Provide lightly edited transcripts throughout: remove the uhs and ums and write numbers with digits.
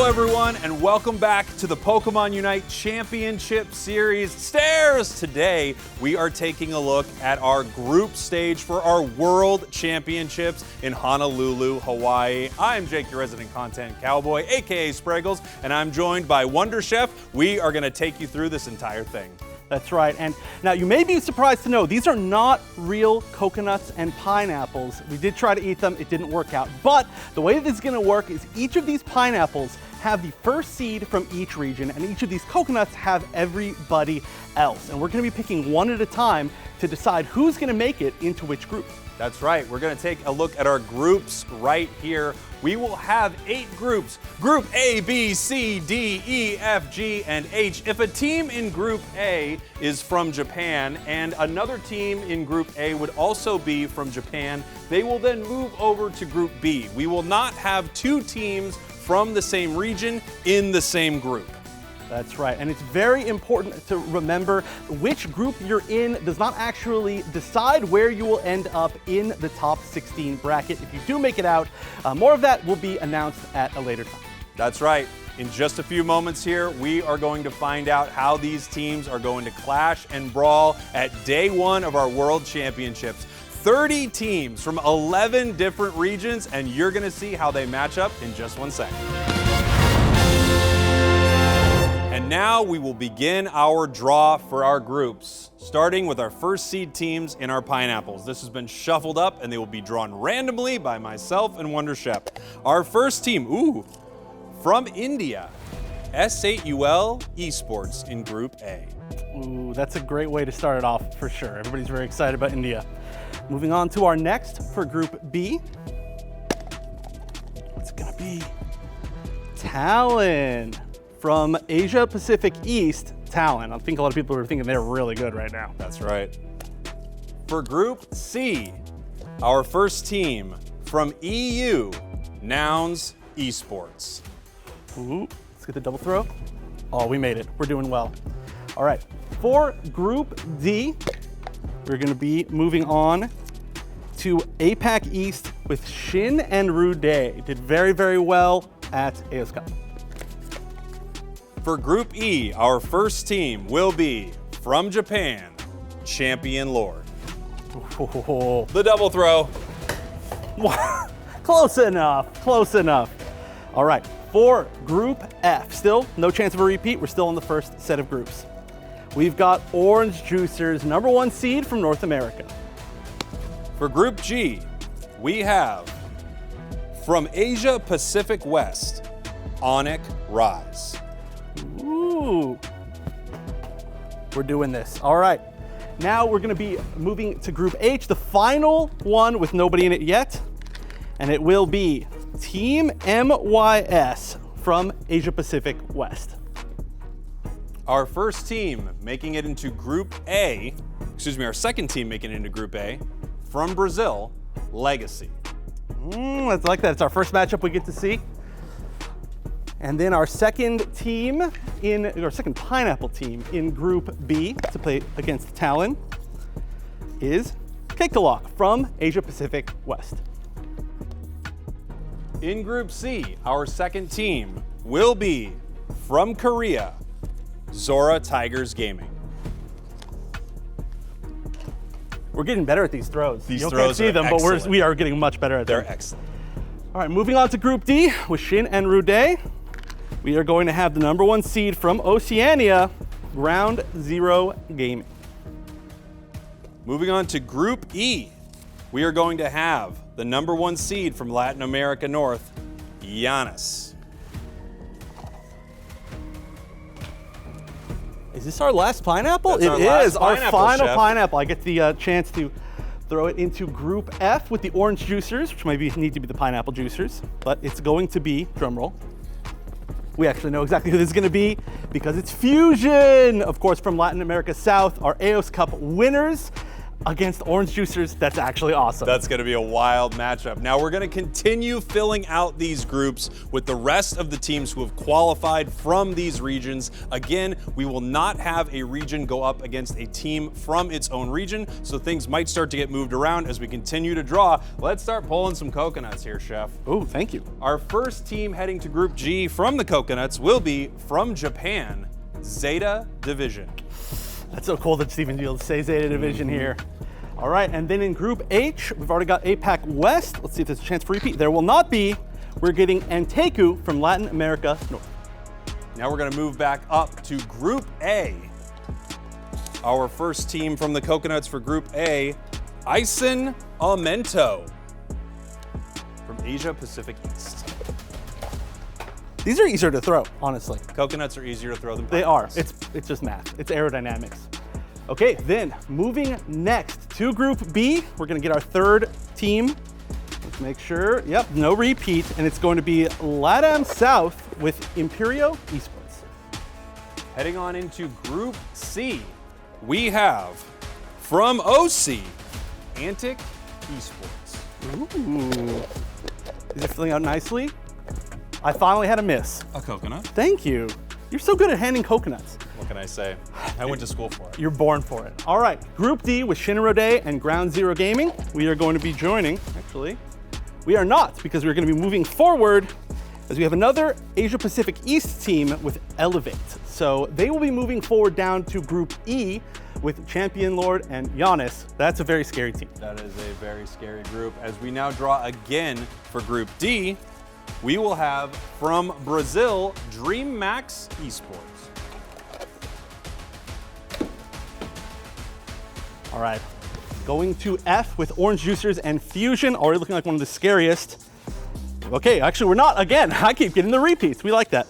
everyone, and welcome back to the Pokémon UNITE Championship Series Stairs. Today, we are taking a look at our group stage for our World Championships in Honolulu, Hawaii. I'm Jake, your resident content cowboy, aka Spraggles, and I'm joined by WonderChef. We are going to take you through this entire thing. That's right, and now you may be surprised to know these are not real coconuts and pineapples. We did try to eat them, it didn't work out. But the way this is gonna work is each of these pineapples have the first seed from each region, and each of these coconuts have everybody else. And we're gonna be picking one at a time to decide who's gonna make it into which group. That's right, we're gonna take a look at our groups right here. We will have 8 groups, Group A, B, C, D, E, F, G, and H. If a team in Group A is from Japan and another team in Group A would also be from Japan, they will then move over to Group B. We will not have 2 teams from the same region in the same group. That's right, and it's very important to remember which group you're in does not actually decide where you will end up in the top 16 bracket. If you do make it out, more of that will be announced at a later time. That's right. In just a few moments here, we are going to find out how these teams are going to clash and brawl at day 1 of our World Championships. 30 teams from 11 different regions, and you're gonna see how they match up in just 1 second. And now we will begin our draw for our groups, starting with our first seed teams in our pineapples. This has been shuffled up and they will be drawn randomly by myself and WonderChef. Our first team, from India, S8UL Esports in Group A. Ooh, that's a great way to start it off for sure. Everybody's very excited about India. Moving on to our next for Group B. What's it gonna be? Talon. From Asia Pacific East, Talon. I think a lot of people are thinking they're really good right now. That's right. For Group C, our first team from EU, Nouns Esports. Ooh, let's get the double throw. Oh, we made it. We're doing well. All right, for Group D, we're gonna be moving on to APAC East with Shin and Rude. Did very, very well at AOS Cup. For Group E, our first team will be, from Japan, Champion Lord. Oh. The double throw. Close enough, close enough. All right, for Group F, still no chance of a repeat. We're still in the first set of groups. We've got Orange Juicers, #1 seed from North America. For Group G, we have, from Asia Pacific West, Onyx Rise. Ooh, we're doing this. All right, now we're gonna be moving to Group H, the final one with nobody in it yet, and it will be Team MYS from Asia Pacific West. Our first team making it into Group A, our second team making it into Group A, from Brazil, Legacy. It's like that, it's our first matchup we get to see. And then our second pineapple team in Group B to play against Talon is Cake-a-Lock from Asia Pacific West. In Group C, our second team will be, from Korea, Zora Tigers Gaming. We're getting better at these throws. You Throws can't see them, but excellent. we are getting much better at them. They're excellent. All right, moving on to Group D with Shin and Rude. We are going to have the #1 seed from Oceania, Ground Zero Gaming. Moving on to Group E, we are going to have the #1 seed from Latin America North, Giannis. Is this our last pineapple? That's It our is our last final Chef. pineapple. I get the chance to throw it into Group F with the Orange Juicers, which might need to be the Pineapple Juicers, but it's going to be, drumroll, we actually know exactly who this is going to be because it's Fusion, of course, from Latin America South, our AOS Cup winners. against Orange Juicers. That's actually awesome. That's going to be a wild matchup. Now we're going to continue filling out these groups with the rest of the teams who have qualified from these regions. Again, we will not have a region go up against a team from its own region, so things might start to get moved around as we continue to draw. Let's start pulling some coconuts here, Chef. Oh, thank you. Our first team heading to Group G from the coconuts will be from Japan, Zeta Division. That's so cool that Steven be able to say Zeta Division here. All right, and then in Group H, we've already got APAC West. Let's see if there's a chance for repeat. There will not be. We're getting Anteku from Latin America North. Now we're going to move back up to Group A. Our first team from the coconuts for Group A, Amento from Asia Pacific East. These are easier to throw, honestly. Coconuts are easier to throw than They are. pineapples. It's just math. It's aerodynamics. Okay, then moving next to Group B, we're going to get our third team. Let's make sure. Yep, no repeat, and it's going to be LATAM South with Imperio Esports. Heading on into Group C, we have from OC, Antic Esports. Ooh. These are filling out nicely. I finally had a miss. A coconut. Thank you. You're so good at handing coconuts. What can I say? I went to school for it. You're born for it. All right, Group D with Shinra Day and Ground Zero Gaming. We are going to be joining, actually. We are not, because we're going to be moving forward as we have another Asia Pacific East team with Elevate. So they will be moving forward down to Group E with Champion Lord and Giannis. That's a very scary team. That is a very scary group. As we now draw again for Group D, we will have from Brazil, DreamMax Esports. All right, going to F with Orange Juicers and Fusion, already looking like one of the scariest. Okay, actually we're not, again, I keep getting the repeats, we like that.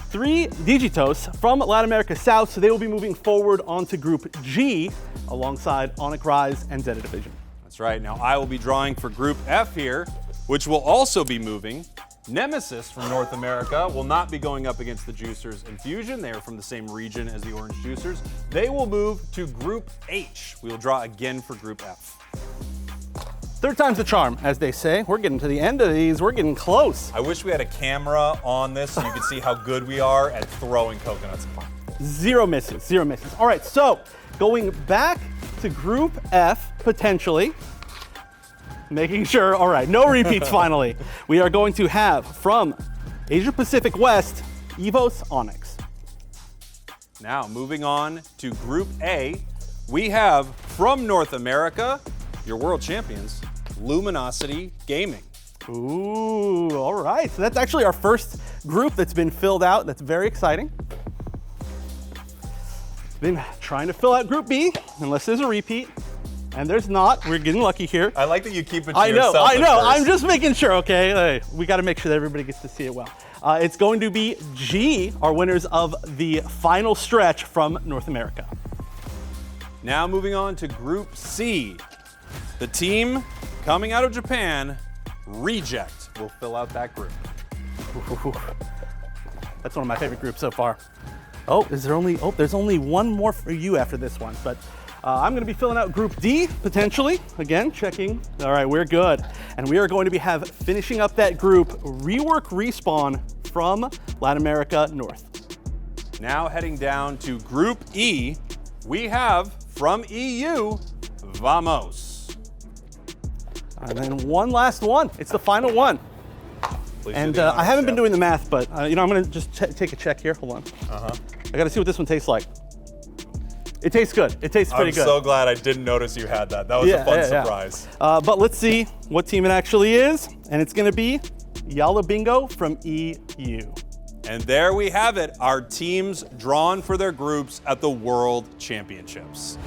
3 Digitos from Latin America South, so they will be moving forward onto Group G alongside Onyx Rise and Zeta Division. That's right, now I will be drawing for Group F here, which will also be moving. Nemesis from North America will not be going up against the Juicers and Fusion. They are from the same region as the Orange Juicers. They will move to Group H. We will draw again for Group F. Third time's the charm, as they say. We're getting to the end of these. We're getting close. I wish we had a camera on this so you could see how good we are at throwing coconuts and pineapples. 0 misses, 0 misses. All right, so going back to Group F, potentially. Making sure, all right, no repeats finally. We are going to have from Asia Pacific West, Evos Onyx. Now, moving on to Group A, we have from North America, your world champions, Luminosity Gaming. Ooh, all right. So that's actually our first group that's been filled out. That's very exciting. Been trying to fill out Group B, unless there's a repeat. And there's not. We're getting lucky here. I like that you keep it to I know. yourself at first. I'm just making sure, okay? Hey, we got to make sure that everybody gets to see it well. It's going to be G, our winners of the final stretch from North America. Now moving on to Group C. The team coming out of Japan, Reject, will fill out that group. That's one of my favorite groups so far. Oh, there's only one more for you after this one, but I'm going to be filling out Group D, potentially. Again, checking. All right, we're good. And we are going to be finishing up that group, Rework Respawn from Latin America North. Now heading down to Group E, we have from EU, Vamos. And then one last one. It's the final one. And I haven't been doing the math, but I'm going to just take a check here. Hold on. I got to see what this one tastes like. It tastes good. It tastes pretty good. I'm so glad I didn't notice you had that. That was a fun surprise. But let's see what team it actually is. And it's going to be Yala Bingo from EU. And there we have it, our teams drawn for their groups at the World Championships.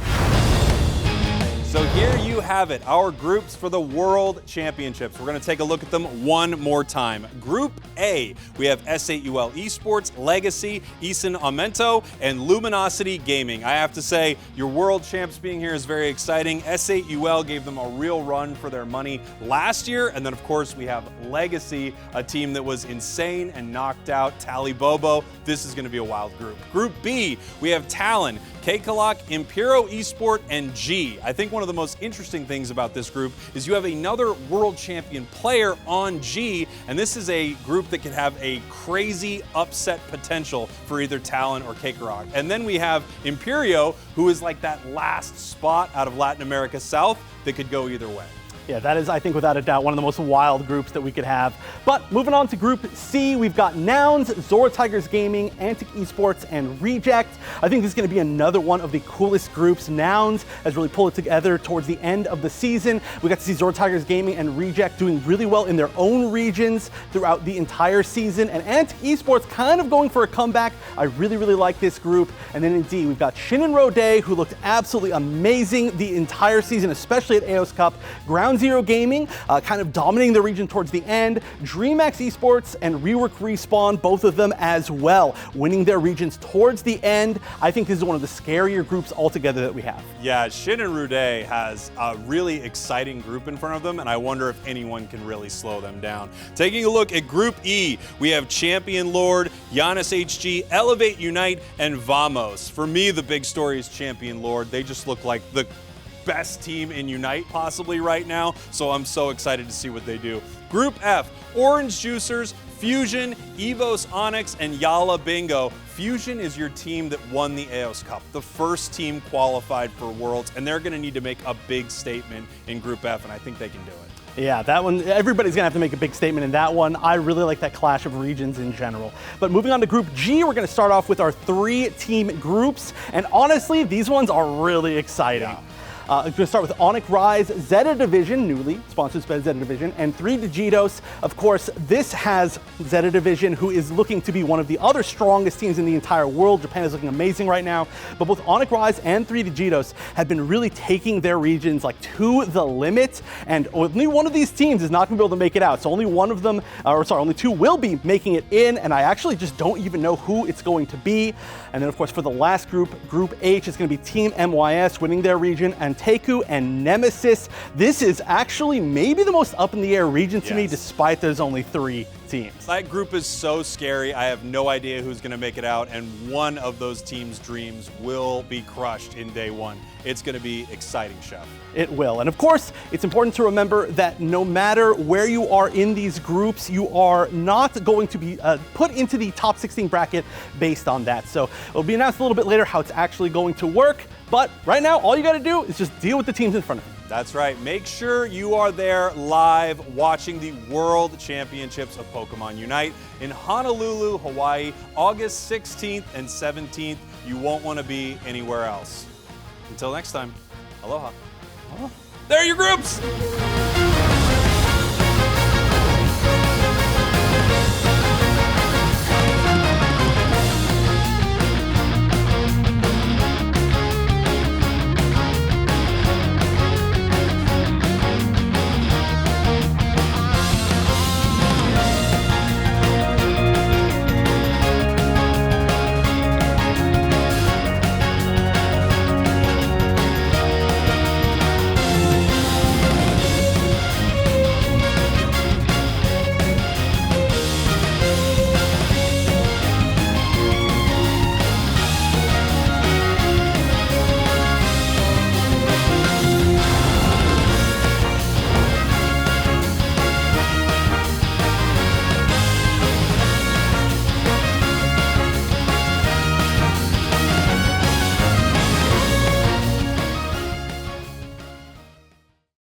So here you have it, our groups for the World Championships. We're going to take a look at them one more time. Group A, we have S8UL Esports, Legacy, Amento, and Luminosity Gaming. I have to say, your World Champs being here is very exciting. S8UL gave them a real run for their money last year. And then, of course, we have Legacy, a team that was insane and knocked out Tally Bobo. This is going to be a wild group. Group B, we have Talon, K-Kalak, Impero Esport, and G. I think one of the most interesting things about this group is you have another world champion player on G, and this is a group that can have a crazy upset potential for either Talon or K-Kalak. And then we have Imperio, who is like that last spot out of Latin America South that could go either way. Yeah, that is, I think, without a doubt, one of the most wild groups that we could have. But moving on to Group C, we've got Nouns, Zora Tigers Gaming, Antic Esports, and Reject. I think this is going to be another one of the coolest groups. Nouns has really pulled it together towards the end of the season. We got to see Zora Tigers Gaming and Reject doing really well in their own regions throughout the entire season. And Antic Esports kind of going for a comeback. I really, really like this group. And then in D, we've got Shin and Rode, who looked absolutely amazing the entire season, especially at AOS Cup. Ground Zero Gaming, kind of dominating the region towards the end. DreamHack Esports and Rework Respawn, both of them as well, winning their regions towards the end. I think this is one of the scarier groups altogether that we have. Yeah, Shin and Rude has a really exciting group in front of them, and I wonder if anyone can really slow them down. Taking a look at Group E, we have Champion Lord, Giannis HG, Elevate Unite, and Vamos. For me, the big story is Champion Lord. They just look like the best team in Unite possibly right now, so I'm so excited to see what they do. Group F, Orange Juicers, Fusion, Evos Onyx, and Yala Bingo. Fusion is your team that won the AOS Cup, the first team qualified for Worlds, and they're going to need to make a big statement in Group F, and I think they can do it. Yeah, that one, everybody's gonna have to make a big statement in that one. I really like that clash of regions in general. But moving on to Group G, we're gonna start off with our 3-team groups, and honestly, these ones are really exciting. Yeah. I'm going to start with Onyx Rise, Zeta Division, newly sponsored by Zeta Division, and 3 Digitos. Of course, this has Zeta Division, who is looking to be one of the other strongest teams in the entire world. Japan is looking amazing right now. But both Onyx Rise and 3 Digitos have been really taking their regions like to the limit. And only one of these teams is not going to be able to make it out. So only one of them, only 2 will be making it in. And I actually just don't even know who it's going to be. And then, of course, for the last group, Group H, is going to be Team MYS winning their region, and Teku and Nemesis. This is actually maybe the most up in the air region to me, despite there's only 3 teams. That group is so scary. I have no idea who's going to make it out, and one of those teams' dreams will be crushed in day 1. It's going to be exciting, Chef. It will. And of course, it's important to remember that no matter where you are in these groups, you are not going to be put into the top 16 bracket based on that. So it'll be announced a little bit later how it's actually going to work. But right now, all you got to do is just deal with the teams in front of you. That's right. Make sure you are there live watching the World Championships of Pokemon Unite in Honolulu, Hawaii, August 16th and 17th. You won't want to be anywhere else. Until next time, aloha. Oh. There are your groups!